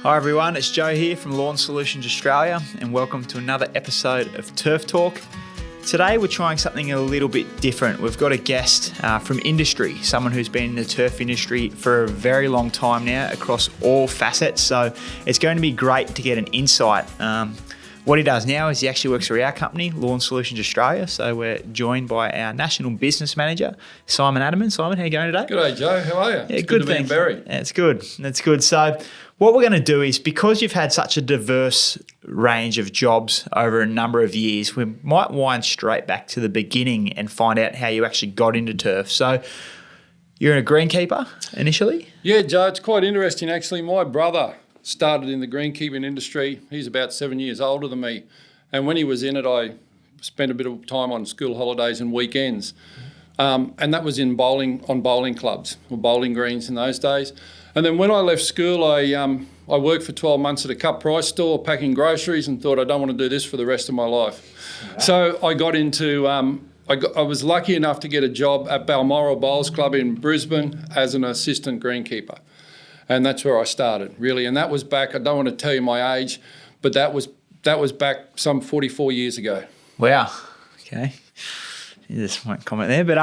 Hi everyone, it's Joe here from Lawn Solutions Australia and welcome to another episode of Turf Talk. Today we're trying something a little bit different. We've got a guest from industry, someone who's been in the turf industry for a very long time now across all facets, so it's going to be great to get an insight. What he does now is he actually works for our company, Lawn Solutions Australia. So we're joined by our National Business Manager, Simon Adermann. Simon, how are you going today? G'day, Joe. How are you? Yeah, it's good to be in Berry. Yeah, it's good. That's good. So what we're going to do is, because you've had such a diverse range of jobs over a number of years, we might wind straight back to the beginning and find out how you actually got into turf. So you're a greenkeeper initially? Yeah, Joe, it's quite interesting actually. My brother started in the greenkeeping industry. He's about 7 years older than me. And when he was in it, I spent a bit of time on school holidays and weekends. And that was on bowling clubs or bowling greens in those days. And then when I left school, I worked for 12 months at a cut price store packing groceries and thought I don't want to do this for the rest of my life. Right. So I got into, I was lucky enough to get a job at Balmoral Bowls Club in Brisbane as an assistant greenkeeper. And that's where I started, really. And that was back, I don't want to tell you my age, but that was back some 44 years ago. Wow. Okay. You just won't comment there. But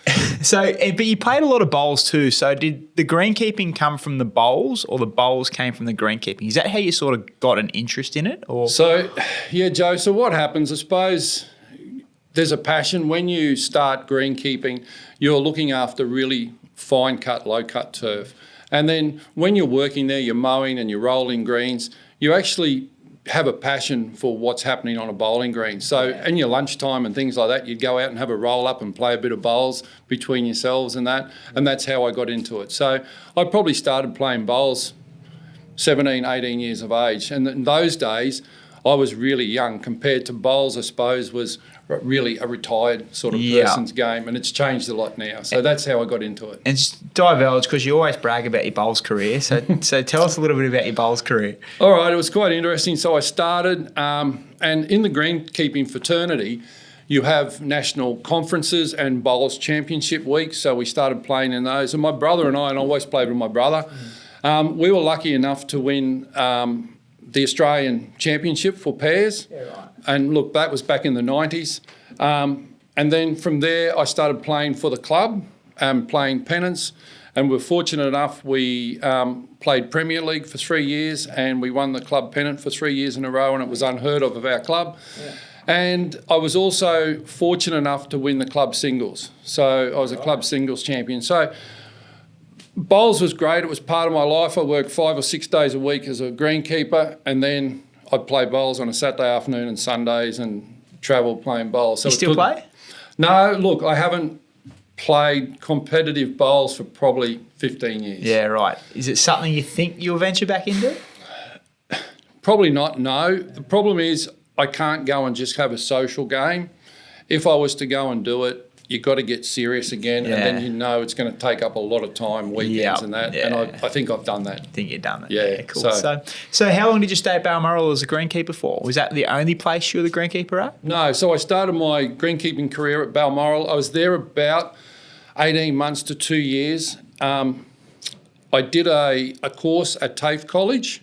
but you played a lot of bowls too. So did the greenkeeping come from the bowls or the bowls came from the greenkeeping? Is that how you sort of got an interest in it? Or? So, yeah, Joe, so what happens, I suppose there's a passion. When you start greenkeeping, you're looking after really fine cut, low cut turf. And then when you're working there, you're mowing and you're rolling greens, you actually have a passion for what's happening on a bowling green. So in your lunchtime and things like that, you'd go out and have a roll up and play a bit of bowls between yourselves and that. And that's how I got into it. So I probably started playing bowls 17, 18 years of age. And in those days, I was really young compared to bowls, I suppose, was really a retired sort of person's game, and it's changed a lot now. So that's how I got into it. And just divulge, because you always brag about your bowls career. So tell us a little bit about your bowls career. All right, it was quite interesting. So I started, and in the greenkeeping fraternity, you have national conferences and bowls championship weeks. So we started playing in those. And my brother and I always played with my brother. We were lucky enough to win the Australian Championship for pairs. Yeah, right. And look, that was back in the 90s. And then from there, I started playing for the club, playing pennants. And we're fortunate enough, we played Premier League for 3 years and we won the club pennant for 3 years in a row, and it was unheard of our club. Yeah. And I was also fortunate enough to win the club singles. So I was a club singles champion. So bowls was great. It was part of my life. I worked 5 or 6 days a week as a greenkeeper, and then I'd play bowls on a Saturday afternoon and Sundays and travel playing bowls. So you still play? No, look, I haven't played competitive bowls for probably 15 years. Yeah, right. Is it something you think you'll venture back into? Probably not, no. The problem is I can't go and just have a social game. If I was to go and do it, you've got to get serious again, and then you know it's going to take up a lot of time, weekends and that, and I think I've done that. I think you've done it. Yeah, cool. So how long did you stay at Balmoral as a greenkeeper for? Was that the only place you were the greenkeeper at? No, so I started my greenkeeping career at Balmoral. I was there about 18 months to 2 years. I did a course at TAFE College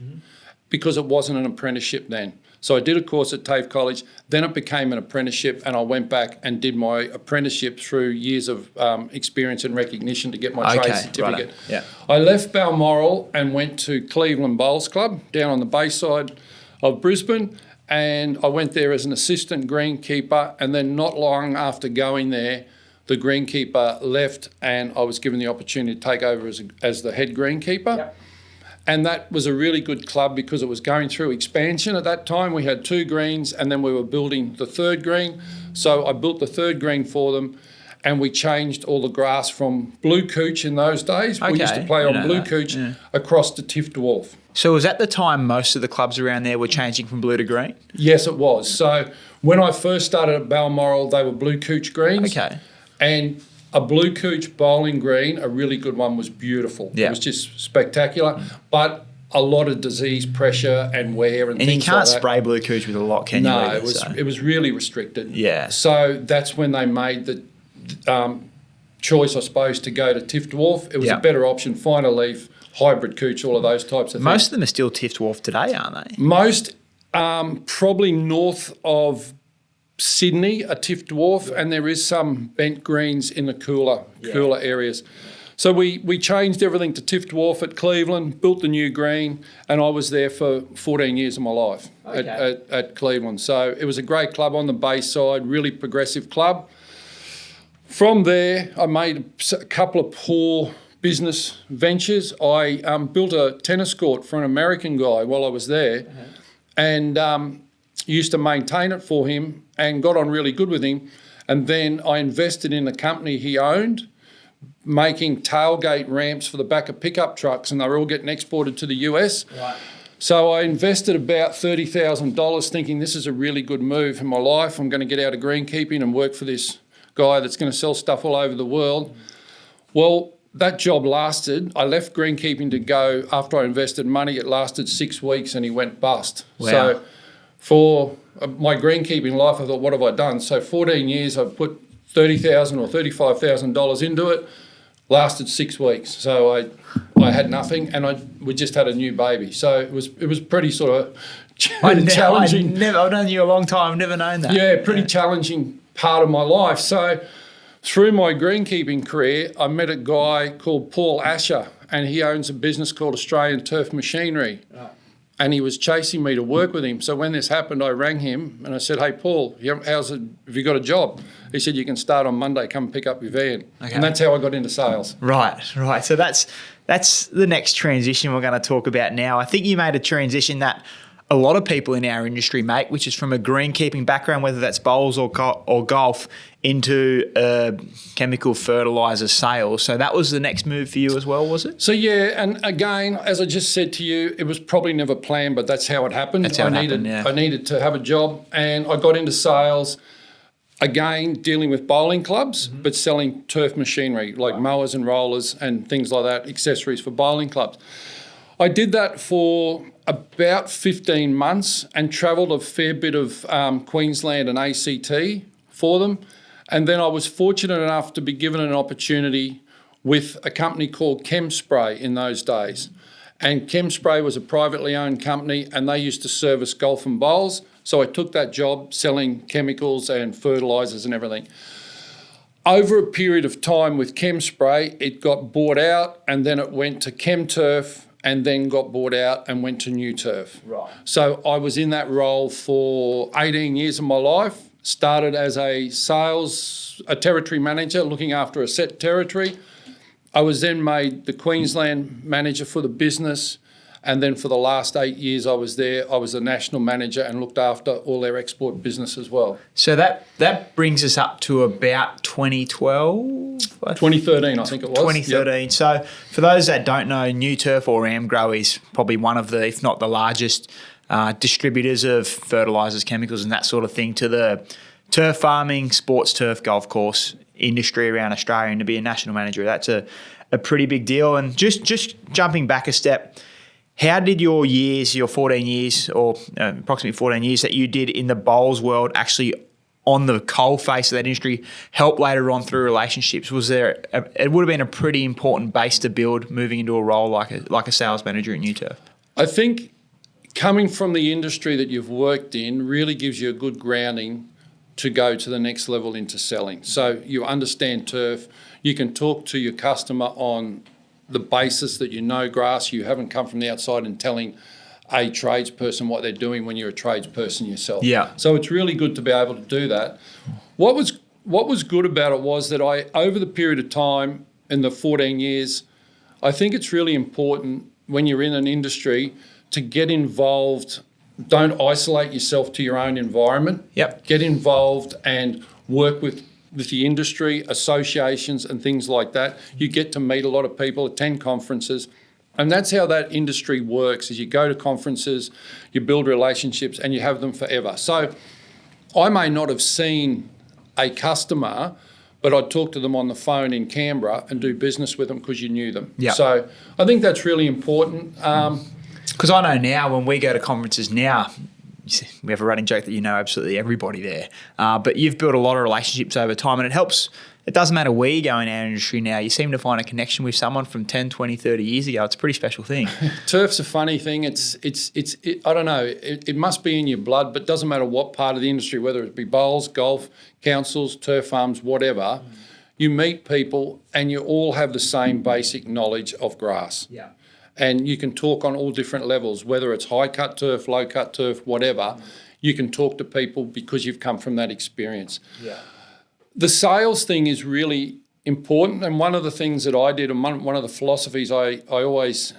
because it wasn't an apprenticeship then. So I did a course at TAFE College, then it became an apprenticeship, and I went back and did my apprenticeship through years of experience and recognition to get my trade certificate. Right. Yeah. I left Balmoral and went to Cleveland Bowls Club down on the bayside of Brisbane, and I went there as an assistant greenkeeper, and then not long after going there, the greenkeeper left and I was given the opportunity to take over as the head greenkeeper. Yep. And that was a really good club because it was going through expansion. At that time, we had 2 greens and then we were building the 3rd green. So I built the 3rd green for them, and we changed all the grass from blue couch in those days. Okay. We used to play on blue couch across to Tiff Dwarf. So was at the time most of the clubs around there were changing from blue to green? Yes, it was. So when I first started at Balmoral, they were blue couch greens. Okay. And a blue couch bowling green, a really good one, was beautiful. Yeah. It was just spectacular. But a lot of disease pressure and wear and things like that. And you can't spray blue couch with a lot, can you? No, it was really restricted. Yeah. So that's when they made the choice, I suppose, to go to Tiff Dwarf. It was a better option, finer leaf, hybrid cooch, all of those types of things. Most of them are still Tiff Dwarf today, aren't they? Most, probably north of Sydney, a Tiff Dwarf, and there is some bent greens in the cooler areas. So we changed everything to Tiff Dwarf at Cleveland, built the new green, and I was there for 14 years of my life at Cleveland. So it was a great club on the Bayside, really progressive club. From there, I made a couple of poor business ventures. I built a tennis court for an American guy while I was there, and used to maintain it for him and got on really good with him. And then I invested in a company he owned, making tailgate ramps for the back of pickup trucks, and they were all getting exported to the US. Right. So I invested about $30,000 thinking this is a really good move in my life. I'm going to get out of greenkeeping and work for this guy that's going to sell stuff all over the world. Well, that job lasted. I left greenkeeping to go after I invested money. It lasted 6 weeks and he went bust. Wow. So for my greenkeeping life, I thought, what have I done? So 14 years, I've put $30,000 or $35,000 into it. Lasted 6 weeks, so I had nothing, and we just had a new baby. So it was pretty sort of challenging. I've known you a long time. I've never known that. Yeah, pretty challenging part of my life. So through my greenkeeping career, I met a guy called Paul Asher, and he owns a business called Australian Turf Machinery. Right. And he was chasing me to work with him. So when this happened, I rang him and I said, "Hey, Paul, have you got a job?" He said, "You can start on Monday. Come pick up your van." Okay. And that's how I got into sales. Right. So that's the next transition we're going to talk about now. I think you made a transition that a lot of people in our industry make, which is from a greenkeeping background, whether that's bowls or golf, into chemical fertilizer sales. So that was the next move for you as well, was it? So yeah, and again, as I just said to you, it was probably never planned, but that's how it happened. I needed to have a job, and I got into sales. Again, dealing with bowling clubs, but selling turf machinery like mowers and rollers and things like that, accessories for bowling clubs. I did that for about 15 months and travelled a fair bit of Queensland and ACT for them. And then I was fortunate enough to be given an opportunity with a company called ChemSpray in those days. And ChemSpray was a privately owned company, and they used to service golf and bowls. So I took that job selling chemicals and fertilisers and everything. Over a period of time with ChemSpray, it got bought out, and then it went to ChemTurf, and then got bought out and went to New Turf. Right. So I was in that role for 18 years of my life. Started as a territory manager looking after a set territory. I was then made the Queensland manager for the business, and then for the last 8 years I was there, I was the national manager and looked after all their export business as well. So that brings us up to about 2012? 2013, I think it was. 2013. Yep. So for those that don't know, New Turf or Amgrow is probably one of the, if not the largest, distributors of fertilisers, chemicals and that sort of thing to the turf farming, sports turf, golf course industry around Australia, and to be a national manager, that's a pretty big deal. And just jumping back a step, how did your 14 years or approximately 14 years that you did in the bowls world actually on the coal face of that industry help later on through relationships? Was there it would have been a pretty important base to build moving into a role like a sales manager at New Turf? I think coming from the industry that you've worked in really gives you a good grounding to go to the next level into selling. So you understand turf, you can talk to your customer on the basis that you know grass, you haven't come from the outside and telling a tradesperson what they're doing when you're a tradesperson yourself. Yeah. So it's really good to be able to do that. What was good about it was that over the period of time in the 14 years, I think it's really important when you're in an industry to get involved. Don't isolate yourself to your own environment. Yep. Get involved and work with the industry, associations and things like that. You get to meet a lot of people, attend conferences, and that's how that industry works, is you go to conferences, you build relationships and you have them forever. So I may not have seen a customer, but I'd talk to them on the phone in Canberra and do business with them because you knew them. Yep. So I think that's really important. Because I know now when we go to conferences now, we have a running joke that you know absolutely everybody there. But you've built a lot of relationships over time, and it helps it doesn't matter where you go in our industry now, you seem to find a connection with someone from 10, 20, 30 years ago. It's a pretty special thing. Turf's a funny thing. I don't know, it must be in your blood, but it doesn't matter what part of the industry, whether it be bowls, golf, councils, turf farms, whatever, you meet people and you all have the same basic knowledge of grass. Yeah. And you can talk on all different levels, whether it's high cut turf, low cut turf, whatever. You can talk to people because you've come from that experience. Yeah. The sales thing is really important, and one of the things that I did, and one of the philosophies I always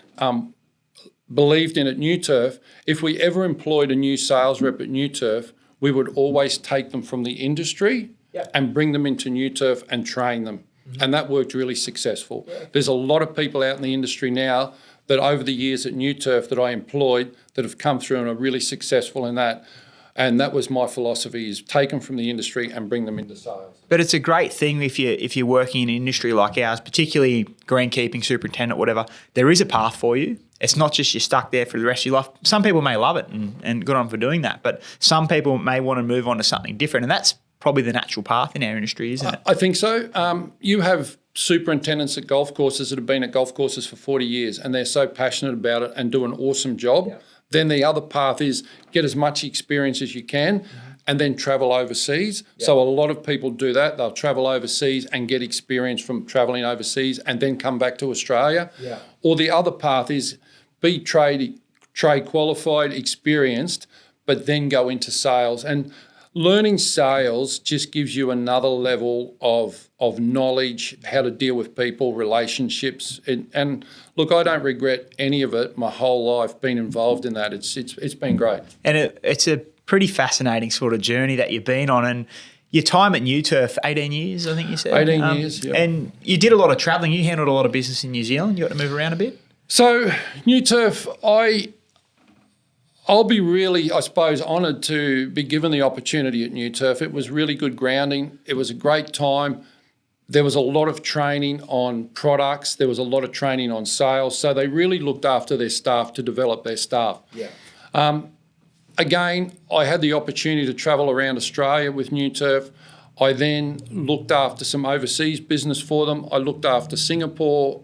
believed in at New Turf, if we ever employed a new sales rep at New Turf, we would always take them from the industry and bring them into New Turf and train them. And that worked really successful. There's a lot of people out in the industry now that over the years at New Turf that I employed that have come through and are really successful in that. And that was my philosophy, is take them from the industry and bring them into sales. But it's a great thing if you're working in an industry like ours, particularly greenkeeping, superintendent, whatever, there is a path for you. It's not just you're stuck there for the rest of your life. Some people may love it and good on for doing that, but some people may want to move on to something different, and that's probably the natural path in our industry, isn't it? I think so. You have superintendents at golf courses that have been at golf courses for 40 years and they're so passionate about it and do an awesome job. Yeah. Then the other path is get as much experience as you can and then travel overseas. Yeah. So a lot of people do that. They'll travel overseas and get experience from travelling overseas and then come back to Australia. Yeah. Or the other path is be trade qualified, experienced, but then go into sales. And learning sales just gives you another level of knowledge, how to deal with people, relationships. And look, I don't regret any of it. My whole life being involved in that. It's been great. And it's a pretty fascinating sort of journey that you've been on. And your time at New Turf, 18 years, I think you said. 18 years, yeah. And you did a lot of travelling. You handled a lot of business in New Zealand. You got to move around a bit? So New Turf, I'll be really, I suppose, honoured to be given the opportunity at New Turf. It was really good grounding. It was a great time. There was a lot of training on products. There was a lot of training on sales. So they really looked after their staff to develop their staff. Yeah. Again, I had the opportunity to travel around Australia with New Turf. I then looked after some overseas business for them. I looked after Singapore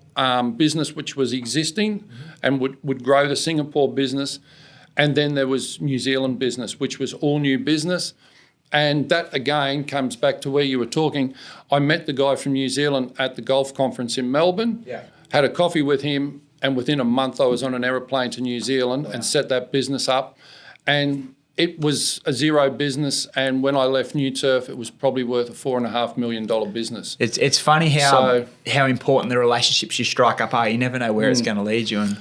business, which was existing and would grow the Singapore business. And then there was New Zealand business, which was all new business. And that, again, comes back to where you were talking. I met the guy from New Zealand at the golf conference in Melbourne, had a coffee with him, and within a month I was on an aeroplane to New Zealand and set that business up. And it was a zero business, and when I left New Turf, it was probably worth a $4.5 million business. It's funny how important the relationships you strike up are. You never know where it's going to lead you, and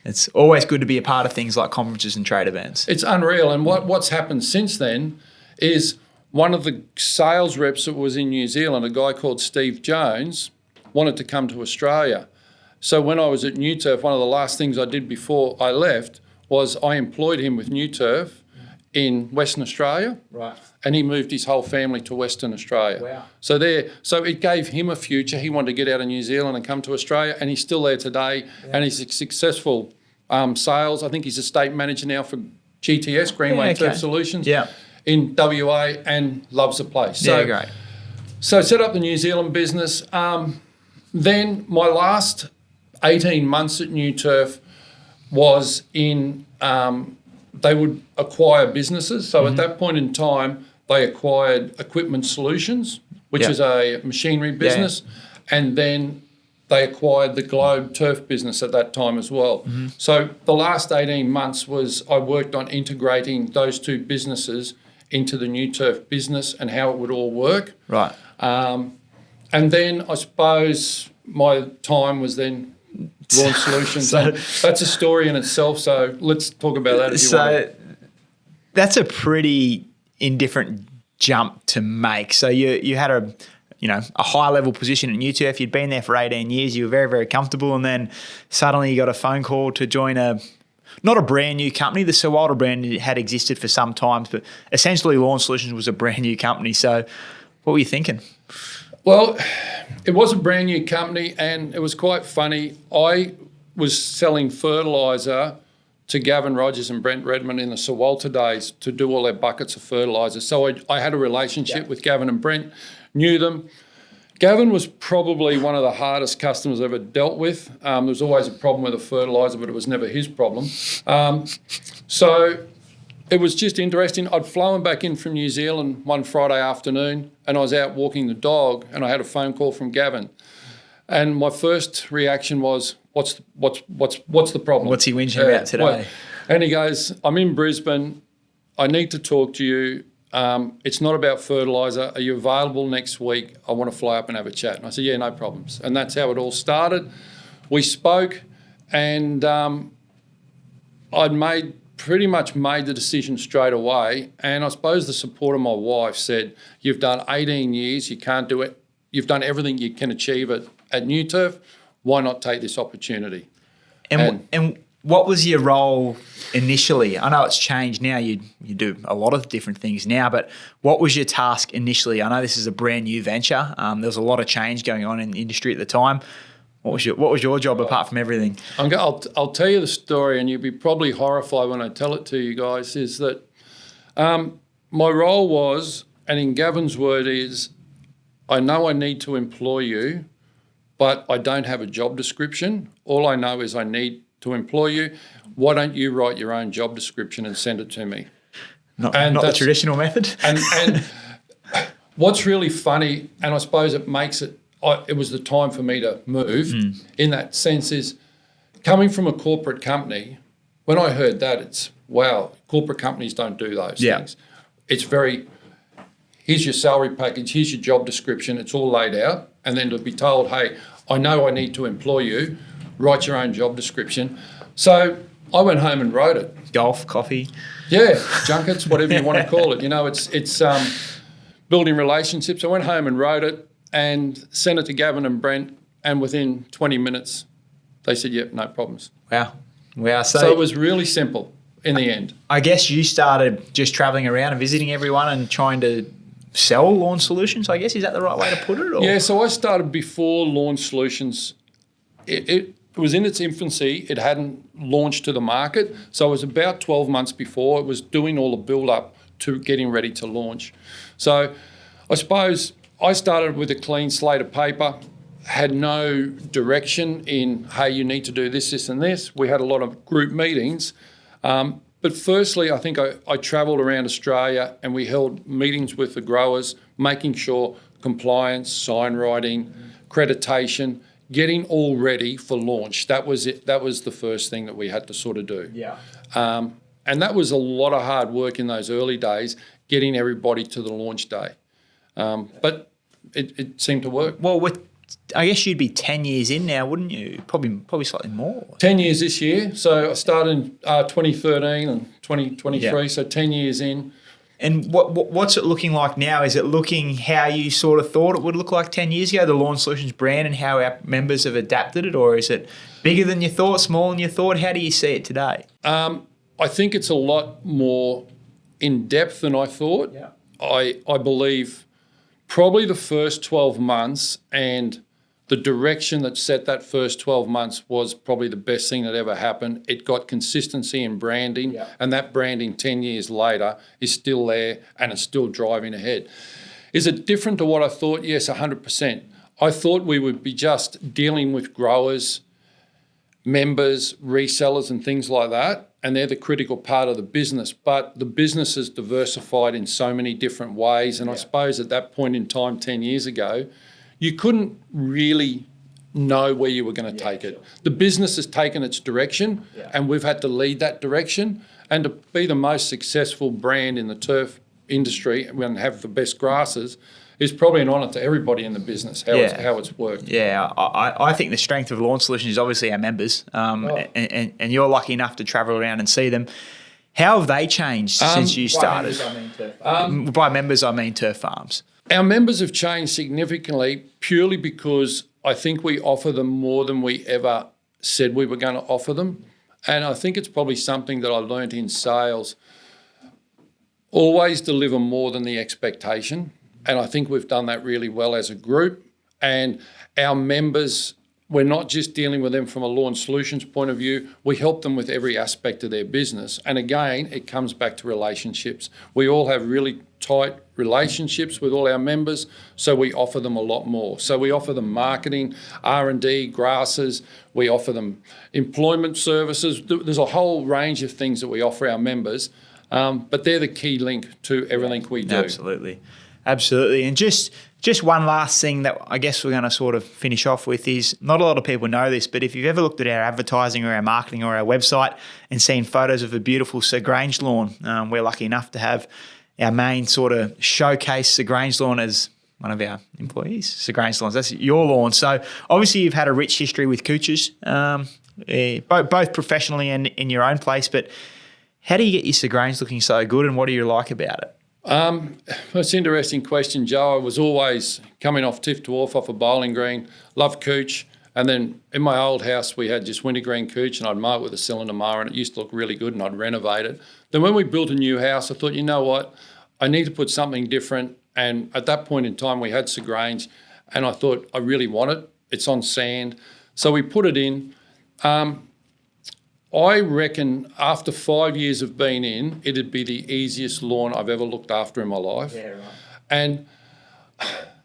it's always good to be a part of things like conferences and trade events. It's unreal. And what's happened since then is one of the sales reps that was in New Zealand, a guy called Steve Jones, wanted to come to Australia. So when I was at New Turf, one of the last things I did before I left was I employed him with New Turf in Western Australia. Right. And he moved his whole family to Western Australia. Wow. So it gave him a future. He wanted to get out of New Zealand and come to Australia, and he's still there today. Yeah. And he's a successful sales. I think he's a state manager now for GTS, Greenway Turf Solutions, in WA, and loves the place. So, great. So set up the New Zealand business. Then my last 18 months at New Turf was in they would acquire businesses. So at that point in time, they acquired Equipment Solutions, which is a machinery business, and then they acquired the Globe Turf business at that time as well. Mm-hmm. So the last 18 months I worked on integrating those two businesses into the New Turf business and how it would all work. Right. And then I suppose my time was then Lawn Solutions. So that's a story in itself. So let's talk about that if you want. That's a pretty indifferent jump to make. So you had a high level position at New Turf. You'd been there for 18 years. You were very, very comfortable, and then suddenly you got a phone call to join not a brand new company. The Sir Wilder brand had existed for some time, but essentially Lawn Solutions was a brand new company. So what were you thinking? Well, it was a brand new company, and it was quite funny. I was selling fertilizer to Gavin Rogers and Brent Redmond in the Sir Walter days to do all their buckets of fertilizer. So I had a relationship with Gavin and Brent, knew them. Gavin was probably one of the hardest customers I've ever dealt with. There was always a problem with the fertilizer, but it was never his problem. So it was just interesting. I'd flown back in from New Zealand one Friday afternoon, and I was out walking the dog, and I had a phone call from Gavin. And my first reaction was, what's the problem? What's he whinging about today? And he goes, I'm in Brisbane. I need to talk to you. It's not about fertilizer. Are you available next week? I want to fly up and have a chat. And I said, yeah, no problems. And that's how it all started. We spoke, and I'd pretty much made the decision straight away. And I suppose the support of my wife said, you've done 18 years, you can't do it. You've done everything you can achieve at New Turf. Why not take this opportunity? And what was your role initially? I know it's changed now. You do a lot of different things now, but what was your task initially? I know this is a brand new venture. There was a lot of change going on in the industry at the time. What was your job apart from everything? I'll tell you the story, and you'll be probably horrified when I tell it to you guys, is that my role was, and in Gavin's word is, I know I need to employ you, but I don't have a job description. All I know is I need to employ you. Why don't you write your own job description and send it to me? Not the traditional method. And what's really funny, and I suppose it makes it was the time for me to move in that sense, is coming from a corporate company, when I heard that, it's, wow, corporate companies don't do those things. It's very, here's your salary package, here's your job description, it's all laid out. And then to be told, hey, I know I need to employ you, write your own job description. So I went home and wrote it. Golf, coffee. Yeah, junkets, whatever you want to call it. You know, it's building relationships. I went home and wrote it and sent it to Gavin and Brent, and within 20 minutes they said, yep, no problems. Wow. So it was really simple in the end. I guess you started just travelling around and visiting everyone and trying to sell lawn solutions, I guess. Is that the right way to put it? Or? Yeah, so I started before Lawn Solutions. It was in its infancy. It hadn't launched to the market. So it was about 12 months before. It was doing all the build-up to getting ready to launch. So I suppose I started with a clean slate of paper, had no direction in, hey, you need to do this, this and this. We had a lot of group meetings. But firstly, I think I travelled around Australia and we held meetings with the growers, making sure compliance, sign writing, accreditation, getting all ready for launch. That was it. That was the first thing that we had to sort of do. Yeah. And that was a lot of hard work in those early days, getting everybody to the launch day. But it seemed to work. Well, I guess you'd be 10 years in now, wouldn't you? Probably slightly more. 10 years this year. So I started in 2013 and 2023, so 10 years in. And what's it looking like now? Is it looking how you sort of thought it would look like 10 years ago, the Lawn Solutions brand, and how our members have adapted it? Or is it bigger than you thought, smaller than you thought? How do you see it today? I think it's a lot more in depth than I thought. Yeah. I believe probably the first 12 months and the direction that set that first 12 months was probably the best thing that ever happened. It got consistency in branding, and that branding 10 years later is still there and it's still driving ahead. Is it different to what I thought? Yes, 100%. I thought we would be just dealing with growers, members, resellers and things like that, and they're the critical part of the business. But the business is diversified in so many different ways, and I suppose at that point in time 10 years ago, you couldn't really know where you were going to take it. The business has taken its direction and we've had to lead that direction, and to be the most successful brand in the turf industry and have the best grasses is probably an honour to everybody in the business, how it's worked. Yeah, I think the strength of Lawn Solutions is obviously our members, and you're lucky enough to travel around and see them. How have they changed since you started? By members, I mean turf farms. Our members have changed significantly purely because I think we offer them more than we ever said we were going to offer them. And I think it's probably something that I learnt in sales. Always deliver more than the expectation. And I think we've done that really well as a group. And our members we're not just dealing with them from a lawn solutions point of view. We help them with every aspect of their business. And again, it comes back to relationships. We all have really tight relationships with all our members, so we offer them a lot more. So we offer them marketing, R&D, grasses. We offer them employment services. There's a whole range of things that we offer our members, but they're the key link to everything we do. Absolutely. And just one last thing that I guess we're going to sort of finish off with is, not a lot of people know this, but if you've ever looked at our advertising or our marketing or our website and seen photos of a beautiful Sir Grange lawn, we're lucky enough to have our main sort of showcase Sir Grange Lawn as one of our employees. Sir Grange Lawns, that's your lawn. So obviously you've had a rich history with Cooches, both professionally and in your own place, but how do you get your Sir Grange looking so good, and what do you like about it? That's an interesting question, Joe. I was always coming off Tiff Dwarf off a bowling green, loved cooch, and then in my old house we had just wintergreen cooch, and I'd mow it with a cylinder mower, and it used to look really good, and I'd renovate it. Then when we built a new house, I thought, you know what, I need to put something different, and at that point in time we had Sir Grange, and I thought, I really want it. It's on sand. So we put it in. I reckon after 5 years of being in, it'd be the easiest lawn I've ever looked after in my life. Yeah, right. And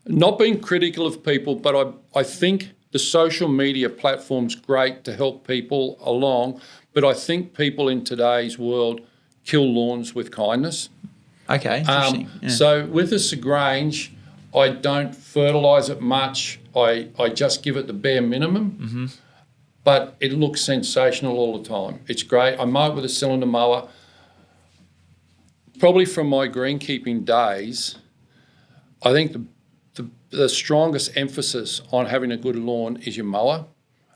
not being critical of people, but I think the social media platform's great to help people along, but I think people in today's world kill lawns with kindness. Okay, interesting. So with the Sir Grange, I don't fertilise it much. I just give it the bare minimum. Mm-hmm. But it looks sensational all the time. It's great. I mow it with a cylinder mower. Probably from my greenkeeping days, I think the strongest emphasis on having a good lawn is your mower.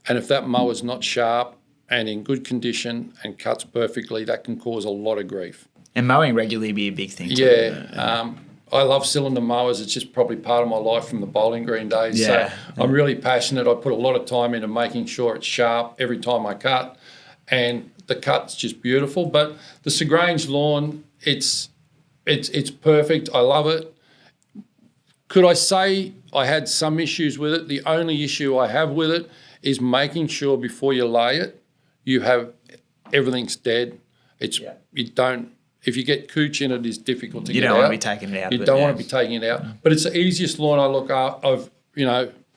And if that mower's not sharp and in good condition and cuts perfectly, that can cause a lot of grief. And mowing regularly be a big thing too. Yeah. I love cylinder mowers. It's just probably part of my life from the bowling green days. Yeah. So I'm really passionate. I put a lot of time into making sure it's sharp every time I cut, and the cut's just beautiful. But the Sir Grange lawn, it's perfect. I love it. Could I say I had some issues with it? The only issue I have with it is making sure before you lay it, you have everything's dead. You don't. If you get cooch in it, it's difficult to get out. You don't want to be taking it out. You don't want to be taking it out. But it's the easiest lawn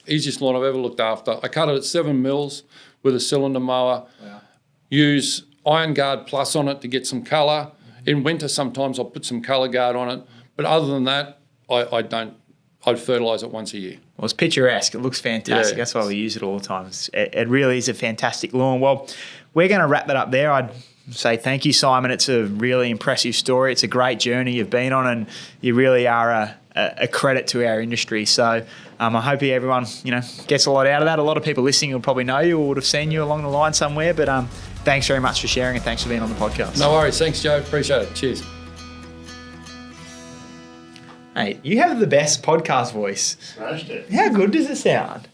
easiest lawn I've ever looked after. I cut it at 7 mils with a cylinder mower. Wow. Use Iron Guard Plus on it to get some colour. In winter, sometimes I'll put some Colour Guard on it. But other than that, I don't. I'd fertilise it once a year. Well, it's picturesque. It looks fantastic. Yeah. That's why we use it all the time. It really is a fantastic lawn. Well, we're going to wrap that up there. I'd say thank you, Simon. It's a really impressive story. It's a great journey you've been on, and you really are a credit to our industry. So I hope everyone gets a lot out of that. A lot of people listening will probably know you or would have seen you along the line somewhere. But thanks very much for sharing, and thanks for being on the podcast. No worries. Thanks, Joe. Appreciate it. Cheers. Hey, you have the best podcast voice. Smashed it. How good does it sound?